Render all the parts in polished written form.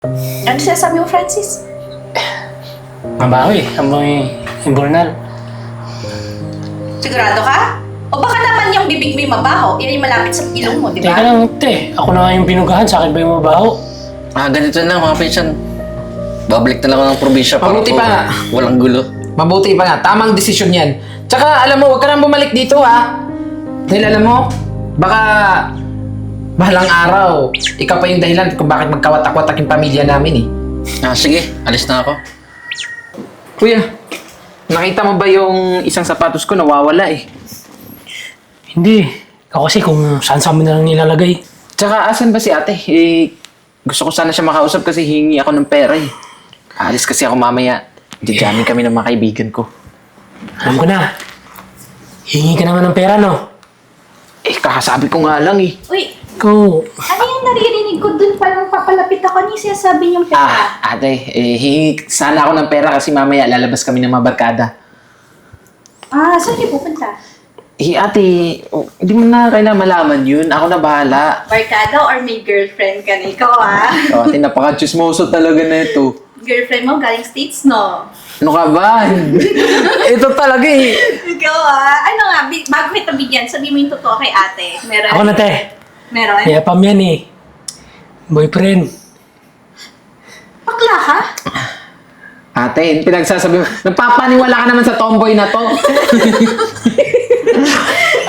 Ano sinasabi mo, Francis? Mabaho eh. Amoy imbornal. Sigurado ka? O baka naman yung bibig mo yung mabaho, yan yung malapit sa ilong mo, di ba? Teka lang, te. Ako na nga yung binugahan. Sa akin ba yung mabaho? Ganito na mga pinsan. Babalik na lang ako ng probinsya para Mabuti pa nga. walang gulo. Mabuti pa nga, tamang desisyon yan. Tsaka alam mo, huwag ka nang bumalik dito ha. Dahil alam mo, baka bahalang araw, ikaw pa yung dahilan kung bakit magkawatak-watak yung pamilya namin eh. Sige, alis na ako. Kuya, nakita mo ba yung isang sapatos ko nawawala eh? Hindi. Ako kasi kung saan-saan mo na lang nilalagay. Tsaka asan ba si ate? Gusto ko sana siya makausap kasi hingi ako ng pera eh. Alis kasi ako mamaya. Jajamin kami ng mga kaibigan ko. Alam ko na. Hingi ka naman ng pera, no? Kakasabi ko nga lang eh. Uy, Ikaw, ano yung naririnig ko dun palang papalapit ako ni sinasabi niyong pera? Ate, hingi sana ako ng pera kasi mamaya lalabas kami ng mga barkada. Saan niyo pupunta? Ate, hindi mo na kailangan malaman yun. Ako na bahala. Barkada or may girlfriend ka na? Ikaw Ate, napaka-chismoso talaga na ito. Girlfriend mo galing States, no? Ano ka ba? Ito talaga eh. Ikaw Ano nga, bago kita bigyan, sabi mo yung totoo kay ate. Meron? ako na, te. Meron? Kaya pam yan eh. Boyfriend. Bakla ka? Ate, pinagsasabi mo. Nagpapaniwala ka naman sa tomboy na to.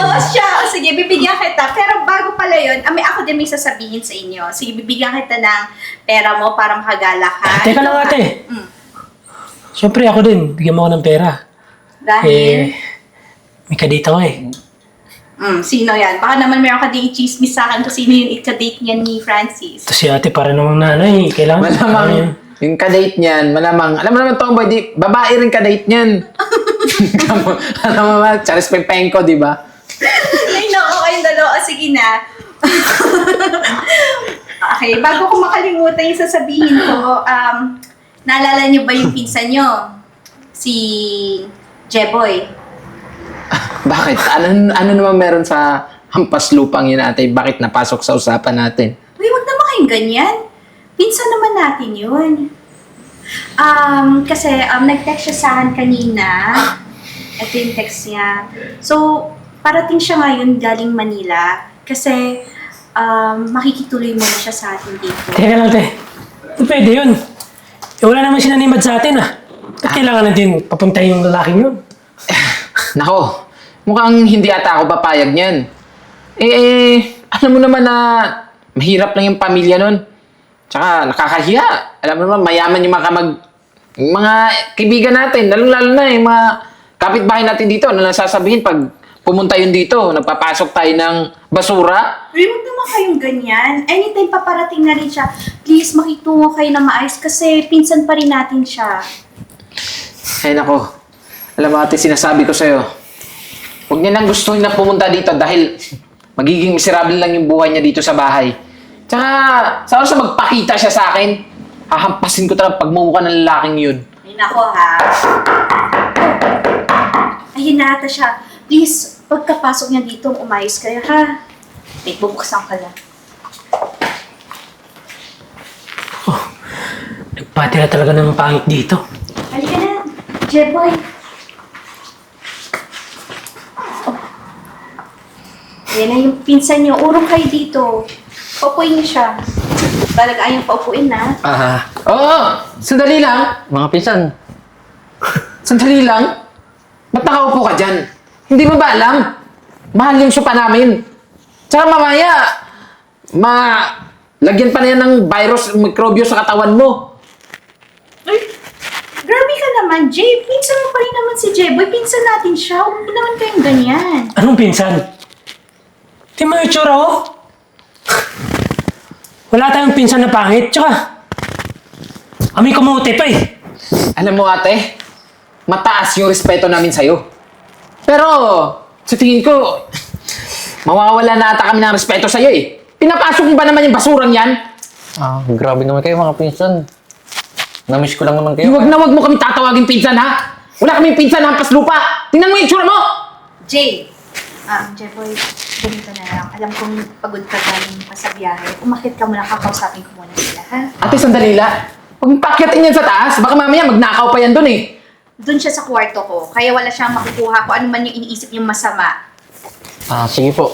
Oo, siya. O, sige, bibigyan kita. Pero bago pala yun, ako din may sasabihin sa inyo. Sige, bibigyan kita ng pera mo para makagala ka. Teka lang, ate. Mm. Siyempre ako din. Bigyan mo ako ng pera. Dahil, May kadate ako eh. sino yan? Baka naman meron ka din i-chismis sa akin kung sino yung ika-date niya ni Francis. Ito si ate para namang nanay. Kailangan. Malamang, yung kadate niyan, malamang, alam mo naman tomboy, babae rin kadate niyan. Alam mo ba, Charis Pepenko, di ba? Ay, naku, kayong dalawa. Sige na. Okay, bago ko makalimutan yung sasabihin ko, naalala niyo ba yung pinsan niyo? Si Jeboy. Bakit? Ano naman meron sa hampas lupang yun, ate? Bakit napasok sa usapan natin? Uy, wag naman kayong ganyan. Pinsan naman natin yun. Kasi nag-text siya sa akin kanina. Ito yung text niya. So, parating siya ngayon galing Manila. Kasi, makikituloy muna siya sa atin dito. Teka lang, te. Pwede yun. Wala naman sinanimad sa atin ah. Ba't kailangan natin papuntahin yung lalaking yun? Nako, mukhang hindi ata ako papayag niyan. Alam mo naman na mahirap lang yung pamilya nun. Tsaka nakakahiya. Alam mo naman, mayaman yung mga kaibigan natin. Lalo-lalo na yung mga kapitbahay natin dito. Ano nasasabihin pag pumunta yun dito? Nagpapasok tayo ng basura? Uy, wag naman kayong ganyan. Anytime paparating na rin siya, please makitungo kayo na maayos kasi pinsan pa rin natin siya. Ay nako, alam mo ate, sinasabi ko sa'yo, huwag niya nang gustuhin na pumunta dito dahil magiging miserable lang yung buhay niya dito sa bahay. Tsaka, sa oras na magpakita siya sa akin, hahampasin ko talaga pagmumukha ng lalaking yun. Ay nako ha. Ayun na ata siya. Please, pagkapasok niya dito, umayos kayo ha. Wait, bubuksan ka lang. Nagpatira talaga ng pangit dito. Halika na, Jeboy. Oh. Ayan na yung pinsan niyo. Urong kayo dito. Paupuin niyo siya. Talaga ayaw paupuin na. Oo, sandali lang. Mga pinsan, Sandali lang. Ba't nakaupo ka dyan? Hindi mo ba alam? Mahal yung sopa namin. Tsaka mamaya, lagyan pa na yan ng virus, mikrobyo sa katawan mo. Ay, grabe ka naman, Jay. Pinsan mo pa rin naman si Jeboy. Pinsan natin siya. Huwag naman kayong ganyan. Anong pinsan? Di mo yung tsura oh. Wala tayong pinsan na pangit. Tsaka, kami kumuti pa eh. Alam mo ate, mataas yung respeto namin sa'yo. Pero, sa tingin ko, mawawala na ata kami ng respeto sa'yo eh. Pinapasok mo ba naman yung basurang yan? grabe naman kayo mga pinsan. Namiss ko lang naman kayo. Huwag na huwag mo kami tatawagin pinsan ha! Wala kaming pinsan, hampas lupa! Tingnan mo yung itsura mo! Jay. Jeboy. Ganito. na lang. Alam kong pagod ka galing pa sa biyahe. Umakit ka muna, kakausapin ko muna sila, ha? Ate, sandali lang. Huwag mong paakyatin yan sa taas. Baka mamaya magnakaw pa yan dun eh. Doon siya sa kwarto ko, kaya wala siyang makukuha kung ano man yung iniisip niyong masama. Sige po.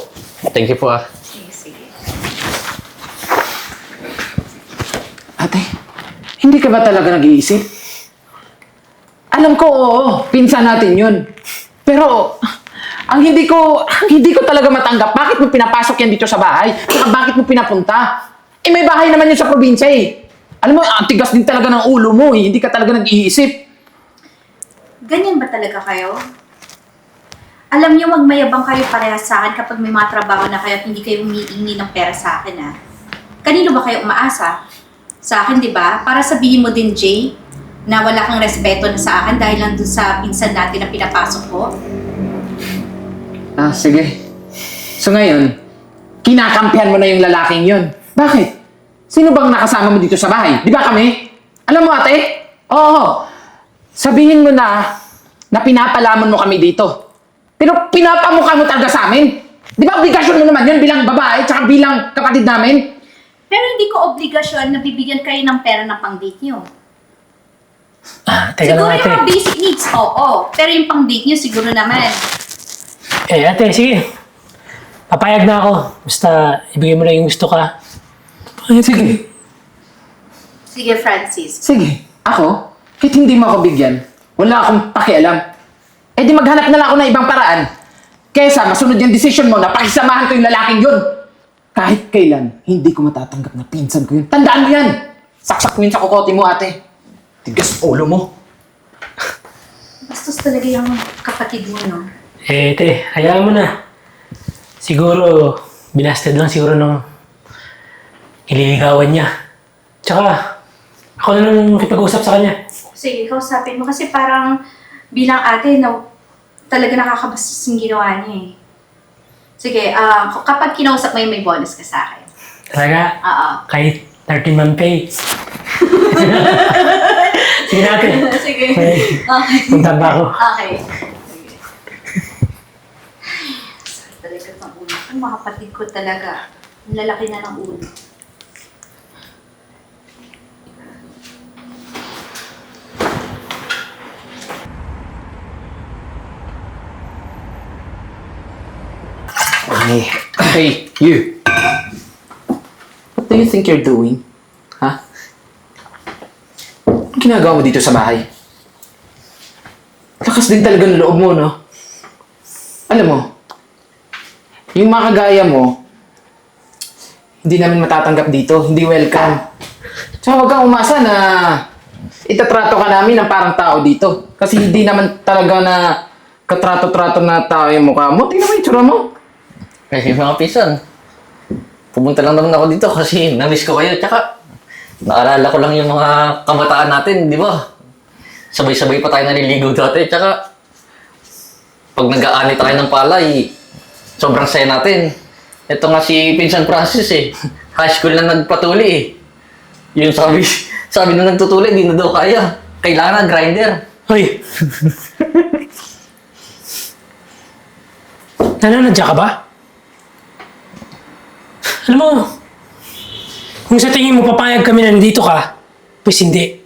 Thank you po Sige, sige. Ate, hindi ka ba talaga nag-iisip? Alam ko, oo, pinsan natin yun. Pero, ang hindi ko talaga matanggap, bakit mo pinapasok yan dito sa bahay? Saka bakit mo pinapunta? Eh, may bahay naman yun sa probinsya eh. Alam mo, ang tigas din talaga ng ulo mo eh. Hindi ka talaga nag-iisip. Ganyan ba talaga kayo? Alam niyo, magmayabang kayo parehas sa akin kapag may mga trabaho na kayo at hindi kayo humihingi ng pera sa akin, ha? Kanino ba kayo umaasa? Sa akin, di ba? Para sabihin mo din, Jay, na wala kang respeto na sa akin dahil lang dun sa pinsan natin na pinapasok ko? Sige. So ngayon, kinakampihan mo na yung lalaking yun. Bakit? Sino bang nakasama mo dito sa bahay? Di ba kami? Alam mo ate? Oo. Sabihin mo na pinapalamon mo kami dito. Pero pinapamukha mo talaga sa amin. Di ba obligasyon mo naman yun bilang babae tsaka bilang kapatid namin? Pero hindi ko obligasyon na bibigyan kayo ng pera ng pang-date nyo. Teka Siguro lang, yung ate. mga basic needs, oo. Pero yung pang-date nyo, siguro naman. Ate, sige. Papayag na ako. Basta, ibigay mo na yung gusto ka. Sige. Sige, Francis. Sige. Ako? Kahit hindi mo ako bigyan, wala akong pakialam. Eh di maghanap na lang ako ng ibang paraan. Kesa masunod yung decision mo na pakisamahan ko yung lalaking yun. Kahit kailan, hindi ko matatanggap na pinsan ko yun. Tandaan mo yan! Saksak mo yun sa kukote mo, ate. Tigas ulo mo. Bastos talaga yung kapatid mo, no? Ate, hayaan mo na. Siguro, binasted lang siguro nung ililigawan niya. Tsaka, ako na lang makipag-usap sa kanya. Sige, kausapin mo. Kasi parang bilang ate, no, talaga nakakabastos yung ginawa niya eh. Sige, kapag kinausap mo yun, may bonus ka sa akin. Talaga, Oo. kahit 13-month pay. Sige natin. Sige. Okay. Okay. Punta ba ako? Okay. Sige. Talaga ng ulo. Ang mga kapatid ko talaga. Ang lalaki na ng ulo. Hey, you. What do you think you're doing? Ha? Anong ginagawa mo dito sa bahay? Lakas din talaga ng loob mo, no? Alam mo, yung mga kagaya mo, hindi namin matatanggap dito. Hindi welcome. Tsaka huwag kang umasa na itatrato ka namin ng parang tao dito. Kasi hindi naman talaga na katrato-trato na tao yung mukha mo. Tingnan mo yung tsura mo. Mga pinsan. Pumunta lang naman ako dito kasi na-miss ko kayo. Tsaka, naalala ko lang yung mga kabataan natin, di ba? Sabay-sabay pa tayo naliligo dati. Tsaka, pag nag-aani tayo ng palay, sobrang saya natin. Ito nga si Pinsan Francis eh. High school na nagpatuli eh. Yung sabi nung nagtutuli, di na daw kaya. Kailangan grinder. Hoy! Nananadya ka ba? Alam mo, kung sa tingin mo papayag kami na nandito ka, pues hindi.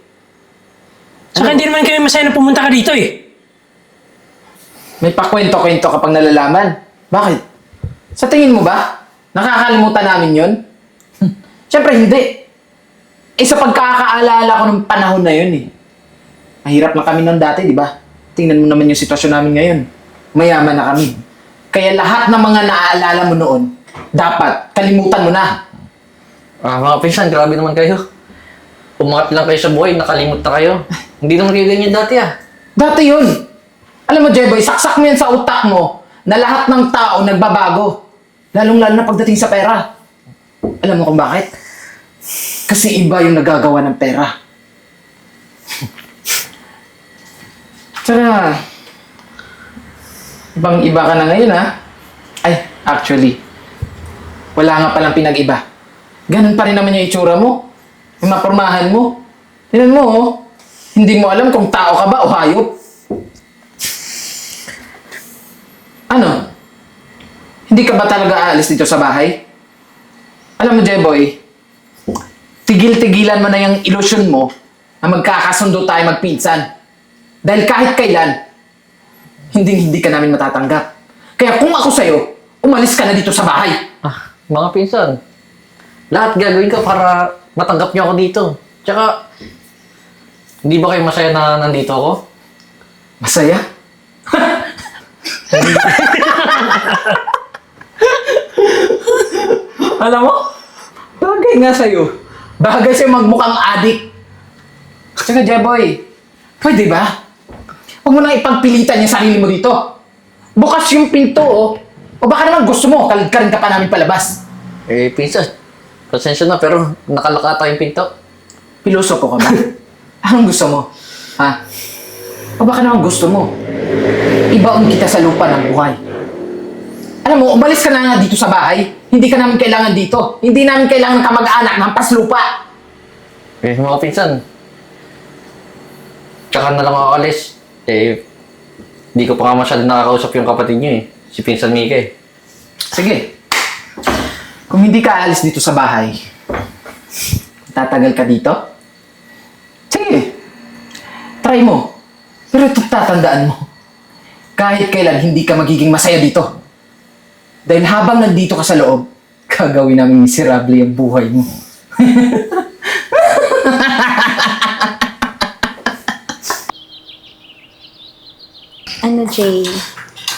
Saka hindi naman kami masaya na pumunta ka dito eh. May pakwento-kwento kapag nalalaman. Bakit? Sa tingin mo ba? Nakakalimutan namin yun? Siyempre hindi. Eh sa pagkakaalala ko ng panahon na yun eh. Mahirap na kami noon dati, di ba? Tingnan mo naman yung sitwasyon namin ngayon. Mayaman na kami. Kaya lahat ng mga naaalala mo noon, dapat kalimutan mo na. Mga pinsan, grabe naman kayo. Umangat lang kayo sa buhay, nakalimot na kayo. Hindi naman kayo ganyan dati ah. Dati yun. Alam mo, Jeboy, saksak mo yan sa utak mo na lahat ng tao nagbabago. Lalong-lalo na pagdating sa pera. Alam mo kung bakit? Kasi iba yung nagagawa ng pera. Tsaka, ibang-iba ka na ngayon ha? Ay, actually, wala nga palang pinag-iba. Ganun pa rin naman yung itsura mo. Yung mapormahan mo. Tignan mo oh. Hindi mo alam kung tao ka ba o hayop. Ano? Hindi ka ba talaga aalis dito sa bahay? Alam mo, Jeboy, tigil-tigilan mo na yung ilusyon mo na magkakasundo tayo magpinsan. Dahil kahit kailan, hindi ka namin matatanggap. Kaya kung ako sa'yo, umalis ka na dito sa bahay. Mga pinsan, lahat gagawin ko para matanggap niyo ako dito. Tsaka, hindi ba kayo masaya na nandito ako? Masaya? Alam mo, bagay nga sa'yo. Bagay sa'yo magmukhang adik. Tsaka, Jeboy, pwede ba? Huwag mo nang ipagpilitan yung sarili mo dito. Bukas yung pinto, oh. O baka naman gusto mo, kalad ka rin ka pa namin palabas. Pinsan, pasensya na pero nakalakata yung pinto. Piloso ko ka ba? Anong gusto mo? Ha? O baka naman gusto mo? Ibaon kita sa lupa ng buhay. Alam mo, umalis ka na nga dito sa bahay. Hindi ka namin kailangan dito. Hindi namin kailangan kamag-anak ng paslupa. Mga pinsan, tsaka na lang ako alis. Di ko pa nga masyadong nakakausap yung kapatid niyo eh. Si Pinsan Mika eh. Sige. Kung hindi ka alis dito sa bahay, tatagal ka dito? Sige. Try mo. Pero ito tatandaan mo. Kahit kailan, hindi ka magiging masaya dito. Dahil habang nandito ka sa loob, gagawin namin miserable ang buhay mo. Ano, Jay?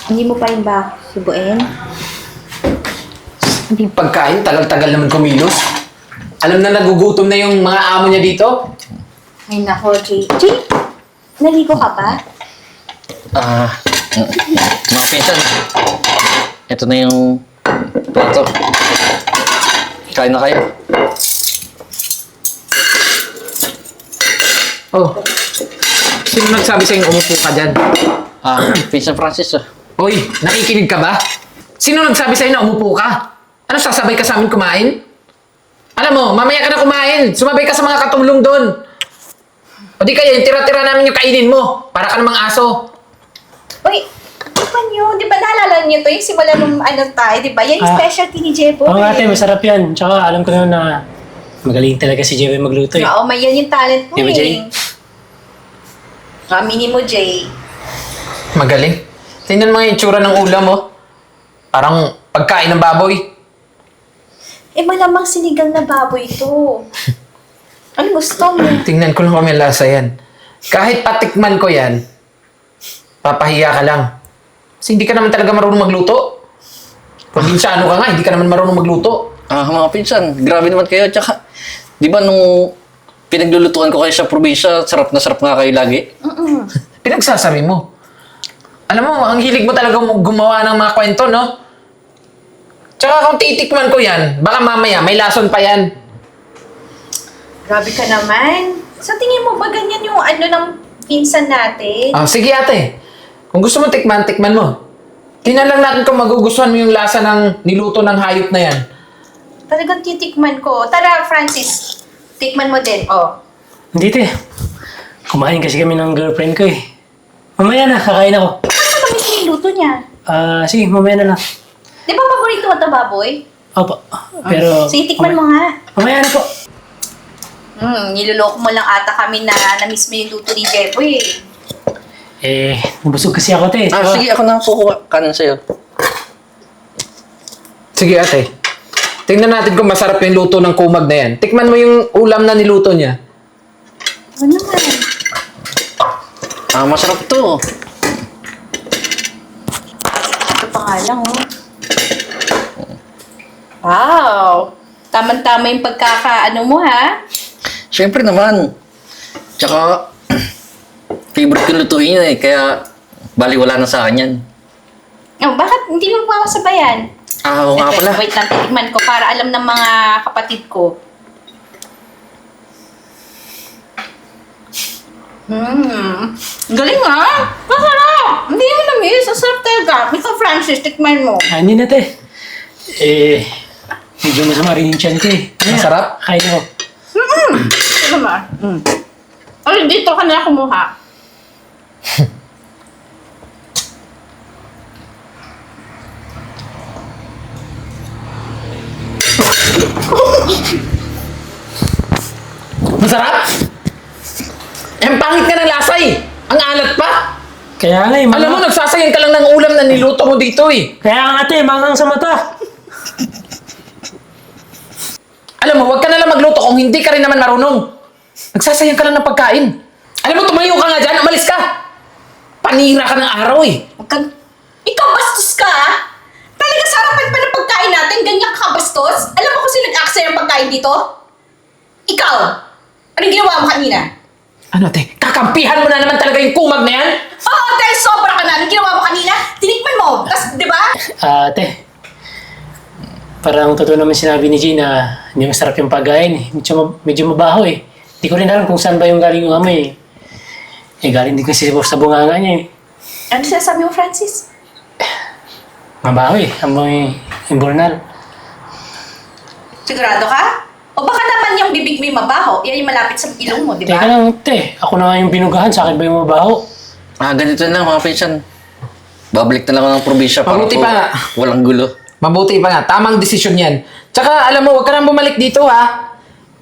Hindi mo pa rin ba subuin? Hindi pagkain, tagal-tagal naman kumilos. Alam na nagugutom na yung mga amo niya dito. Ay, nako, Jay. Jay, naligo ka ba? Mga pinsan, ito na yung plato. Kain na kayo. Oh, sino nagsabi sa'yo umupo ka dyan? Pinsan Francis Hoy, nakikinig ka ba? Sino nagsabi sa'yo na umupo ka? Ano, sasabay ka sa amin kumain? Alam mo, mamaya ka na kumain. Sumabay ka sa mga katulong doon. O di kaya, yung tira-tira namin yung kainin mo. Para ka namang aso. Uy, tikman nyo. Di ba naalala niyo to? Yung simula nung ano tayo, di ba? Yan yung specialty ni Jebo. Oo nga ate, masarap yan. Tsaka alam ko naman na magaling talaga si Jeboy magluto eh. Oo, may yan yung talent mo Di ba, eh. Jay? Aminin mo, Jay. Magaling. Tingnan mo yung itsura ng ulam mo. Parang pagkain ng baboy. Eh, malamang sinigang na baboy ito. Ano gusto mo? Tingnan ko lang kung may lasa yan. Kahit patikman ko yan, papahiya ka lang. Kasi hindi ka naman talaga marunong magluto. Probinsyano ka nga, hindi ka naman marunong magluto. Mga pinsan, grabe naman kayo. Tsaka, di ba nung pinaglulutuan ko kayo sa probinsya, sarap na sarap nga kayo lagi? Pinagsasabi mo. Alam mo, ang hilig mo talaga gumawa ng mga kwento, no? Tsaka kung titikman ko yan, baka mamaya may lason pa yan. Grabe ka naman. Sa tingin mo ba ganyan yung ano ng pinsan natin? Sige ate. Kung gusto mo tikman, tikman mo. Tingnan lang natin kung magugustuhan mo yung lasa ng niluto ng hayop na yan. Talagang titikman ko. Tara, Francis. Tikman mo din. Oh. Hindi te. Kumain kasi kami ng girlfriend ko eh. Mamaya na, kakain ako. Ano kami niluto niya? Sige, mamaya na lang. Di ba paborito mo ito, baboy? Opo. Pero... Sige, tikman mo nga. Mamaya na po. Niloloko mo lang ata kami na na-miss mo yung luto ni Jeboy eh. Nabusog kasi ako te. Sige, ako na kukuha kanan sa'yo. Sige ate. Tingnan natin kung masarap yung luto ng kumag na yan. Tikman mo yung ulam na niluto niya. Ano naman? Masarap to. Ito pa nga lang, oh. Wow! Tama-tama yung pagkakaano mo, ha? Siyempre naman. Tsaka, favorite ko lutuin yun eh, kaya baliwala na sa akin yan. Oh, bakit hindi mo pa ako sabayan? Oo nga pala. Wait lang, titikman ko para alam ng mga kapatid ko. Galing ha? Masarap! Hindi mo na-miss. Masarap talaga. Ikaw, Francis, tikman mo. Hindi na te. Medyo masama rin yung tiyan ko eh. Masarap? Kain ako. Ito naman. Ay, dito ka na kumuha. Masarap? Eh, ang pangit ka ng lasa eh. Ang alat pa. Kaya nga eh, Alam mo, nagsasayang ka lang ng ulam na niluto mo dito eh. Kaya nga ate, mangang sa mata. Alam mo, huwag ka na lang magluto kung hindi ka rin naman marunong. Nagsasayang ka lang ng pagkain. Alam mo, tumayo ka nga dyan, umalis ka. Panira ka ng araw eh. Ikaw bastos ka, ah! Talaga sa harapan pa ng pagkain natin, ganyan ka bastos? Alam mo kung sino nag-aksaya ng pagkain dito? Ikaw! Anong ginawa mo kanina? Ano te, kakampihan mo na naman talaga yung kumag na yan? Oo, dahil sobra ka na. Anong ginawa mo kanina? Tinikman mo. Tapos, di ba? Ate, parang totoo naman sinabi ni Jean na hindi masarap yung pagkain eh. Medyo mabaho eh. Hindi ko rin alam kung saan ba yung galing yung amoy eh. Eh, galing din kasi sa bunganga niya eh. Ano sinasabi mo, Francis? Mabaho eh, amoy imburnal. Sigurado ka? O baka naman yung bibig mo yung mabaho, yan yung malapit sa ilong mo, di Teka ba? lang, te. Ako na nga yung binugahan. Sa akin ba yung mabaho? Ganito na mga pinsan. Babalik na lang ako ng probinsya para Mabuti po pa nga. walang gulo. Mabuti pa nga, tamang desisyon yan. Tsaka alam mo, huwag ka nang bumalik dito ha.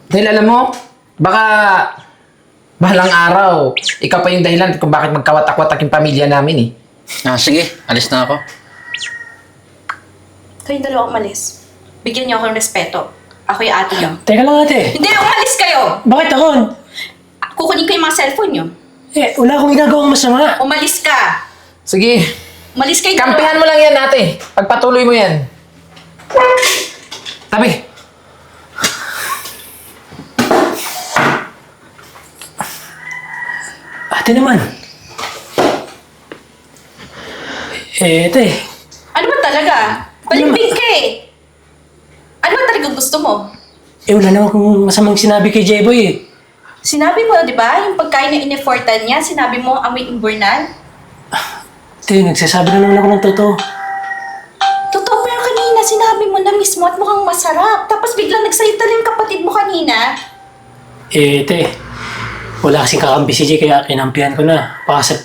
Dahil alam mo, baka bahalang araw, ikaw pa yung dahilan kung bakit magkawatak-watak yung pamilya namin eh. Sige, alis na ako. Kayong dalawa umalis. Bigyan niyo ako ng respeto. Ako yung ate niyo. Teka lang ate. Hindi, umalis kayo! Bakit ako? Kukunin ko yung mga cellphone niyo. Eh, wala akong ginagawang masama. Umalis ka! Sige, Umalis kayo kampihan mo lang yan ate. Pagpatuloy mo yan. Tabi. Ate naman. Eh, ate. Ano ba talaga? Balimbing ka eh! Ano ba talaga gusto mo? Eh, wala naman akong masamang sinabi kay J-Boy eh. Sinabi mo, di ba? Yung pagkain na in-effortan niya, sinabi mo, amoy imburnal. Ate, nagsasabi na naman ako ng totoo. Totoo pa yung kanina, sinabi mo na mismo at mukhang masarap. Tapos biglang nagsalita rin kapatid mo kanina. Eh, ate. Wala kasing kakampi si J, kaya kinampihan ko na. Baka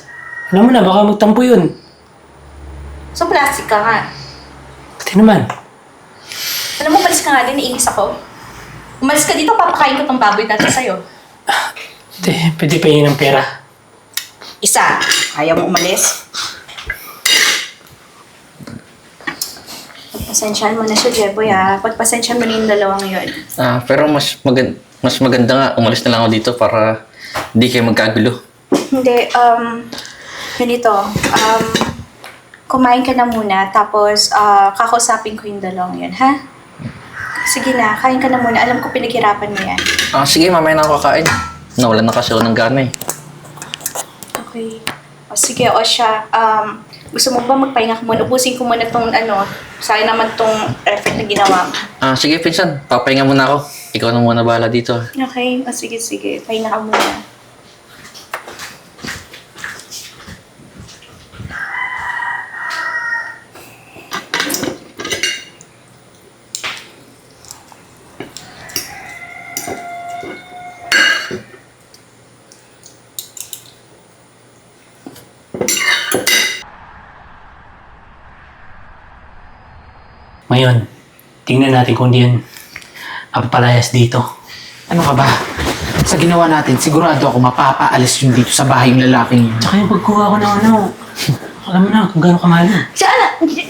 alam mo na, baka magtampo yun. So, plastic ka nga. Ate naman. Alam mo, umalis ka nga din, naiinis ako. Umalis ka dito, papakain ko tong baboy natin sa'yo. Ate, pwede pa yun ng pera. Isa, ayaw mo umalis? Pagpasensyahan mo na siya, Jeboy, ha? Pagpasensyahan mo na yung dalawang yun. Pero mas maganda nga, umalis na lang ako dito para hindi kayo magkagulo. Hindi, ganito, kumain ka na muna, tapos kakausapin ko yung dalawang yun, ha? Sige na, kain ka na muna. Alam ko pinaghirapan mo yan. Sige, mamaya na ako kakain. Nawalan na kasi ako ng gana eh. Okay. O sige, o siya, gusto mo ba magpahinga ka muna? Ubusin ko muna tong sayang naman tong effort na ginawa mo. Sige, pinsan. Papahinga muna ako. Ikaw na muna bahala dito. Okay, o sige, pahinga ka muna. Ngayon, tingnan natin kung di yan papalayas dito. Ano ka ba? Sa ginawa natin, sigurado ako mapapaalis yung dito sa bahay yung lalaking yun. Tsaka yung pagkuha ko ng alam mo na kung gano'ng kamahal yun.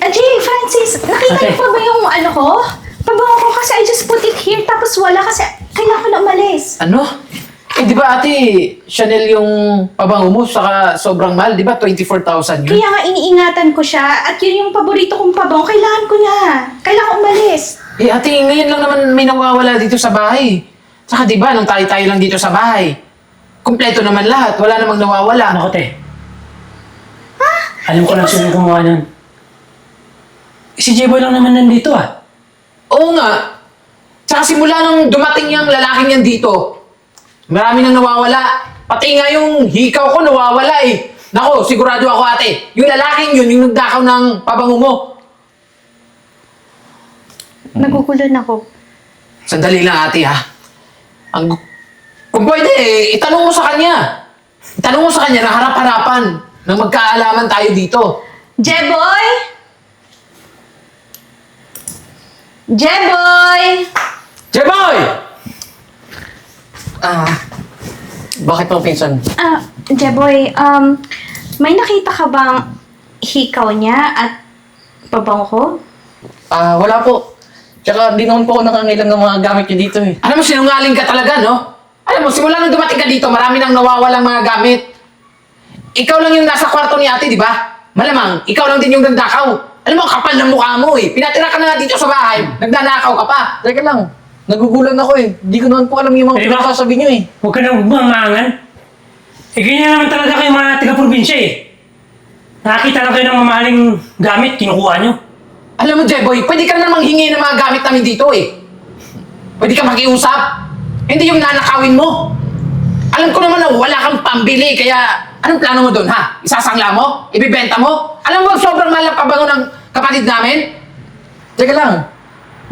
Jay, Francis, nakita Ate. niyo pa ba yung ko? Pabango ko kasi I just put it here, tapos wala kasi kailangan ko na umalis. Ano? Eh, di ba ate, Chanel yung pabango mo, saka sobrang mahal, di ba? 24,000 yun. Kaya nga iniingatan ko siya, at yun yung paborito kong pabango, kailangan ko na. Kailangan ko umalis. Eh ate, ngayon lang naman may nawawala dito sa bahay. Saka di ba, nung tayo-tayo lang dito sa bahay, kumpleto naman lahat, wala namang nawawala. Ano ko, te? Alam ko lang sino yung gumawa nun. Si J-Boy lang naman nandito ah. Oo nga. Tsaka simula nung dumating yung lalaking yan dito, marami nang nawawala. Pati nga yung hikaw ko nawawala eh. Nako, sigurado ako ate, yung lalaking yun, yung nagdakaw ng pabango mo. Nagugulan ako. Sandali lang ate ha. Kung pwede eh, itanong mo sa kanya. Itanong mo sa kanya na harap-harapan nang magkaalaman tayo dito. Jeboy! Jeboy! Jeboy! Bakit po, pinsan? Jeboy, may nakita ka bang hikaw niya at pabango ko? Wala po. Tsaka di naman po ako nakangailan ng mga gamit niyo dito eh. Alam mo, sinungaling ka talaga, no? Alam mo, simula nung dumating ka dito, marami nang nawawalang mga gamit. Ikaw lang yung nasa kwarto ni ate, di ba? Malamang, ikaw lang din yung nandakaw. Alam mo, kapal ng mukha mo eh. Pinatira ka na nga dito sa bahay, nagnanakaw ka pa. Teka lang, nagugulan ako eh. Di ko naman po alam yung mga Eh, diba? pinagsasabi niyo eh. Huwag ka nang bumangan. Eh, ganyan naman talaga kayo mga taga-probinsya eh. Nakakita lang kayo ng mamahaling gamit, kinukuha nyo. Alam mo, Jeboy, pwede ka namang hingi ng mga gamit namin dito eh. Pwede ka makiusap. Hindi yung nanakawin mo. Alam ko naman na wala kang pambili, kaya anong plano mo doon, ha? Isasangla mo? Ibibenta mo? Alam mo, sobrang mahal ang pabango ng kapatid namin. Teka lang,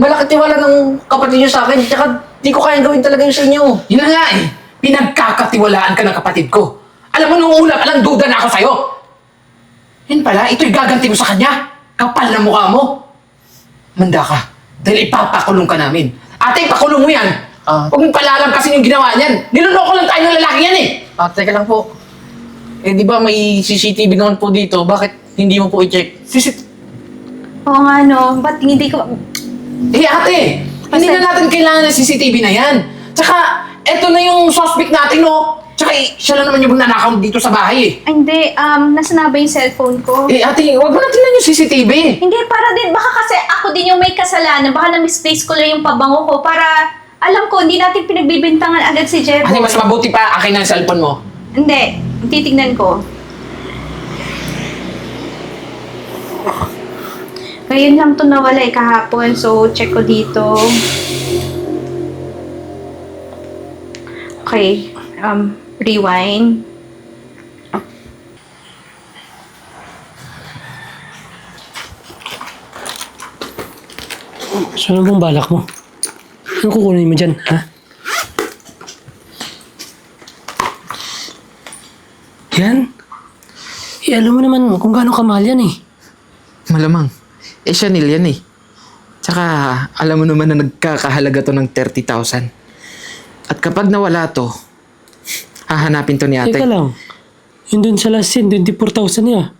malaki tiwala ng kapatid niyo sa akin. Tsaka di ko kayang gawin talaga yung sa inyo. Yun na nga eh. Pinagkakatiwalaan ka ng kapatid ko. Alam mo, nung una palang duda na ako sa'yo. Yan pala, ito'y gaganti mo sa kanya. Kapal na mukha mo. Manda ka. Dahil ipapakulong ka namin. Ate, ipakulong mo yan. Huwag mong palalam kasi yung ginawa niyan. Niloloko lang tayo ng lalaki yan eh. Teka lang po. Eh, di ba may CCTV naman po dito? Bakit hindi mo po i-check? Oo nga no, ba't hindi ko... Eh ate, hindi na natin kailangan ng CCTV na yan. Tsaka, eto na yung suspect natin, no? Tsaka, siya lang naman yung nanakaw dito sa bahay eh. Ay, hindi, nasa na ba yung cellphone ko? Eh ate, huwag mo na tingnan yung CCTV. Hindi, para din, baka kasi ako din yung may kasalanan, baka na-misplace ko lang yung pabango ko para alam ko, hindi natin pinagbibintangan agad si Jeboy. Ate, mas mabuti pa akin na yung cellphone mo. Hindi, titignan ko. Ngayon lang to nawala kahapon, so check ko dito. Okay, rewind. So ano bang balak mo? Ano kukunin mo dyan, ha? Yan? Eh, alam mo naman kung gaano kamahal yan eh. Malamang. Eh, Chanel yan eh. Tsaka, alam mo naman na nagkakahalaga to ng 30,000. At kapag nawala to, hahanapin to ni ate. Teka lang. Yun dun sa last scene, 24,000 niya.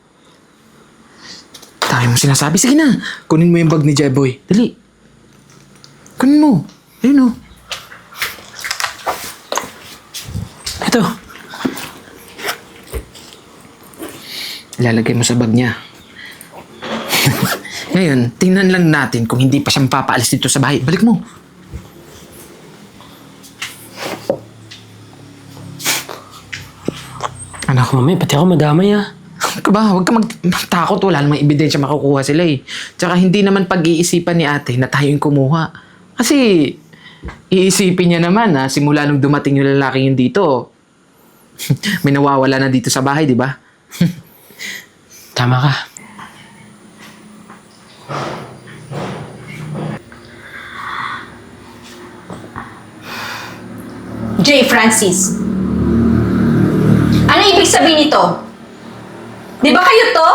Dami mo sinasabi. Sige na, kunin mo yung bag ni Jeboy. Dali. Kunin mo. Ayun o. Ito. Ilalagay mo sa bag niya. Ngayon, tingnan lang natin kung hindi pa siyang papaalis dito sa bahay. Balik mo. Anak ko, mami, pati ako madamay ah. Ka ba? Huwag ka magtakot. Wala namang ebidensya makukuha sila eh. Tsaka hindi naman pag-iisipan ni ate na tayo yung kumuha. Kasi, iisipin niya naman na simula nung dumating yung lalaki yun dito, may nawawala na dito sa bahay, di ba? Tama ka. J. Francis. Ano ibig sabihin nito? Di ba kayo to?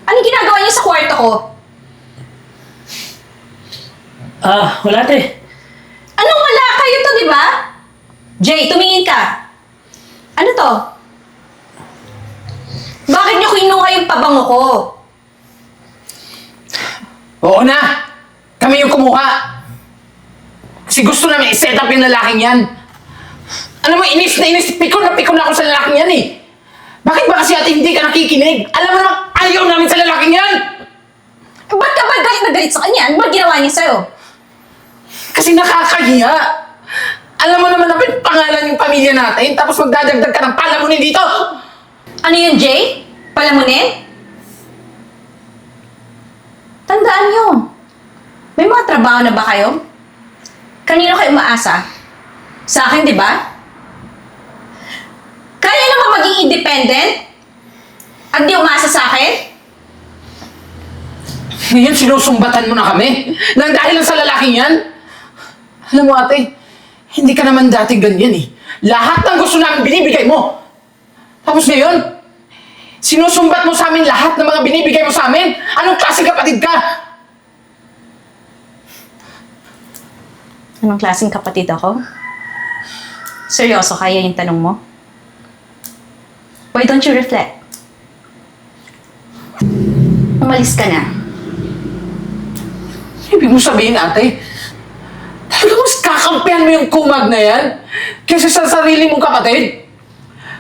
Anong ginagawa niyo sa kwarto ko? Wala te. Anong wala kayo to, di ba? Jay, tumingin ka. Ano to? Bakit niyo kinuha yung pabango ko? Oo na! Kami yung kumuha! Kasi gusto namin i-set up yung lalaking yan. Alam mo, inis na pikon ako sa lalaking yan eh. Bakit ba kasi ate hindi ka nakikinig? Alam mo naman, ayaw namin sa lalaking yan! Ba't ka ba galit na galit sa kanya? Ano ba ginawa niya sa'yo? Kasi nakakahiya. Alam mo naman na pangalan yung pamilya natin, tapos magdadagdag ka ng palamunin dito! Ano yun, Jay? Palamunin? Tandaan niyo, may mga trabaho na ba kayo? Kanino kayo umaasa? Sa akin, di ba? Kaya naman maging independent? At di umasa sa akin? Ngayon sinusumbatan mo na kami nang dahil lang sa lalaking yan. Alam mo ate, hindi ka naman dati ganyan eh. Lahat ng gusto namin binibigay mo. Tapos ngayon, sinusumbat mo sa amin lahat ng mga binibigay mo sa amin. Anong klase kapatid ka? Anong klaseng kapatid ako? Seryoso kaya yung tanong mo? Why don't you reflect? Umalis ka na. Ibig mo sabihin, ate, talagang mas kakampihan mo yung kumag na yan kaysa sa sarili mong kapatid?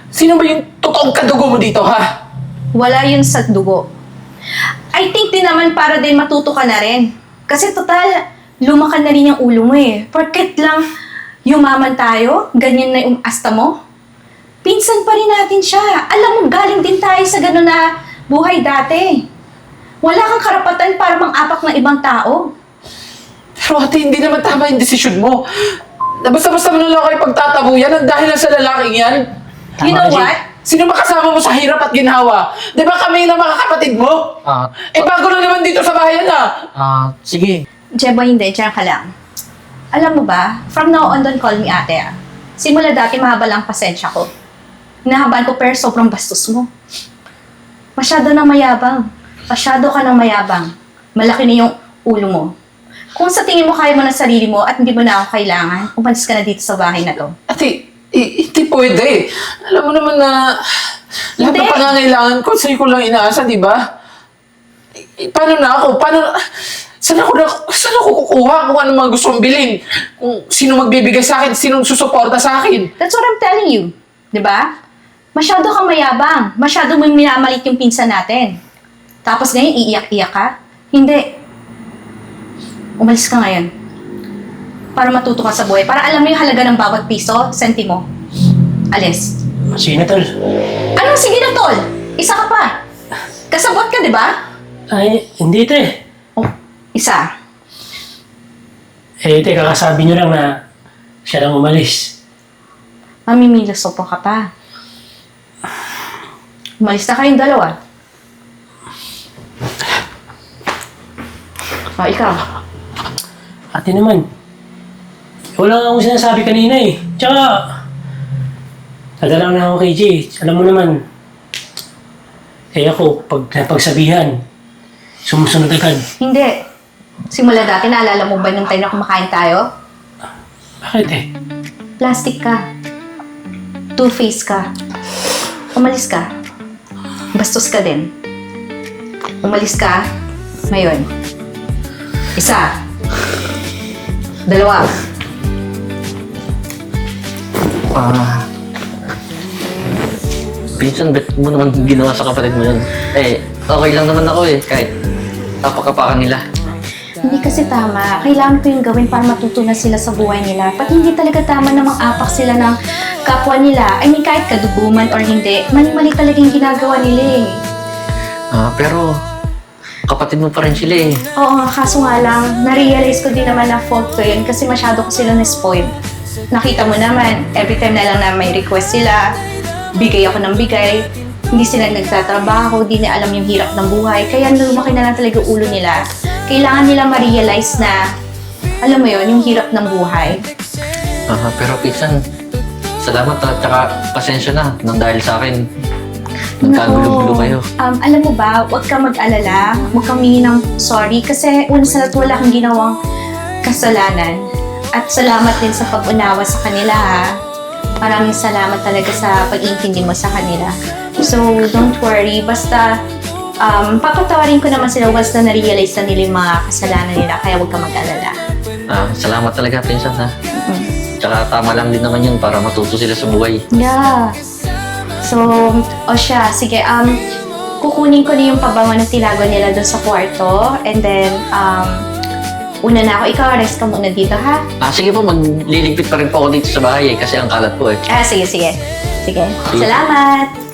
Sino ba yung totoong kadugo mo dito, ha? Wala yun sa dugo. I think din naman para din matuto ka na rin. Kasi total, lumakan na rin yung ulo mo eh. Porket lang yumaman tayo, ganyan na yung asta mo. Pinsan pa rin natin siya. Alam mo, galing din tayo sa gano'n na buhay dati. Wala kang karapatan para mang-apak ng ibang tao. Pero ate, hindi naman tama yung desisyon mo. Na basta-basta mo na lang kayo pagtatabuyan ang dahil lang sa lalaking yan. You Tama know ka, Jay. what? Sino ba kasama mo sa hirap at ginhawa? Di ba kami na mga kapatid mo? Bago na naman dito sa bayan Sige. Jebo, hindi. Diyan ka lang. Alam mo ba, from now on, don't call me ate ah. Simula dati, mahaba lang pasensya ko. Hinahabaan ko pero sobrang bastos mo. Masyado nang mayabang. Masyado ka nang mayabang. Malaki na yung ulo mo. Kung sa tingin mo kaya mo ng sarili mo at hindi mo na ako kailangan, umalis ka na dito sa bahay na to. Ate, hindi pwede. Alam mo naman na lahat ng Hindi. pangangailangan ko, sa'yo ko lang inaasa, di ba? Paano na ako? Saan ako kukuha kung ano mga gusto kong bilhin? Kung sino magbibigay sa akin, sino susuporta sa akin? That's what I'm telling you. Di ba? Masyado kang mayabang. Masyado mong minamalit yung pinsan natin. Tapos ngayon, iiyak-iyak ka? Hindi. Umalis ka ngayon. Para matuto ka sa buhay. Para alam mo yung halaga ng bawat piso, sentimo. Alis. Sige na, tol. Anong sige na, tol? Isa ka pa. Kasabot ka, di ba? Ay, hindi, te. Oh, isa. Eh, te, kakasabi nyo lang na siya lang umalis. Mamimiloso po ka pa. Umalis na kayong dalawa. O, ikaw. Ate naman. Wala nga akong sinasabi kanina eh. Tsaka, nadala na ako kay Jay. Alam mo naman, eh ako, pag napagsabihan, sumusunod agad. Hindi. Simula dati, naalala mo ba nung tayo na kumakain tayo? Bakit eh? Plastic ka. Two-face ka. Umalis ka. Bastos ka din. Umalis ka. Ngayon. Isa. Dalawa. Pinsan, ba't mo naman ginawa sa kapatid mo yun? Eh, okay lang naman ako eh, kahit napakapakan nila. Hindi kasi tama. Kailangan ko yung gawin para matutunan sila sa buhay nila. Pag hindi talaga tama na mang-apak sila ng kapwa nila, I mean kahit kaduguman or hindi, mali-mali talaga yung ginagawa nila eh. Pero kapatid mo pa rin sila eh. Oo, kaso nga lang, na-realize ko din naman na fault ko yun kasi masyado ko sila na-spoil. Nakita mo naman, every time na lang na may request sila, bigay ako ng bigay, hindi sila nagtatrabaho, di na alam yung hirap ng buhay, kaya lumaki na lang talaga ulo nila. Kailangan nila ma-realize na, alam mo yon yung hirap ng buhay. Pero pinsan, salamat at saka pasensya na nang dahil sa akin. Nagkagulo-gulo kayo. Alam mo ba, huwag kang mag-alala, huwag kang mingi ng sorry kasi una sa lahat wala kang ginawang kasalanan. At salamat din sa pag-unawa sa kanila ha. Maraming salamat talaga sa pag-iintindi mo sa kanila. So, don't worry. Basta, papatawarin ko naman sila once na na-realize na nila yung mga kasalanan nila. Kaya huwag kang mag-alala. Salamat talaga, pinsan ha. Tsaka tama lang din naman yun para matuto sila sa buhay. Yeah. So, siya, sige, kukunin ko na yung pabango na tinago nila doon sa kwarto. And then, una na ako. Ikaw, rest ka muna dito, ha? Sige po, magliligpit pa rin po ako dito sa bahay eh, kasi ang kalat po eh. Sige. Salamat!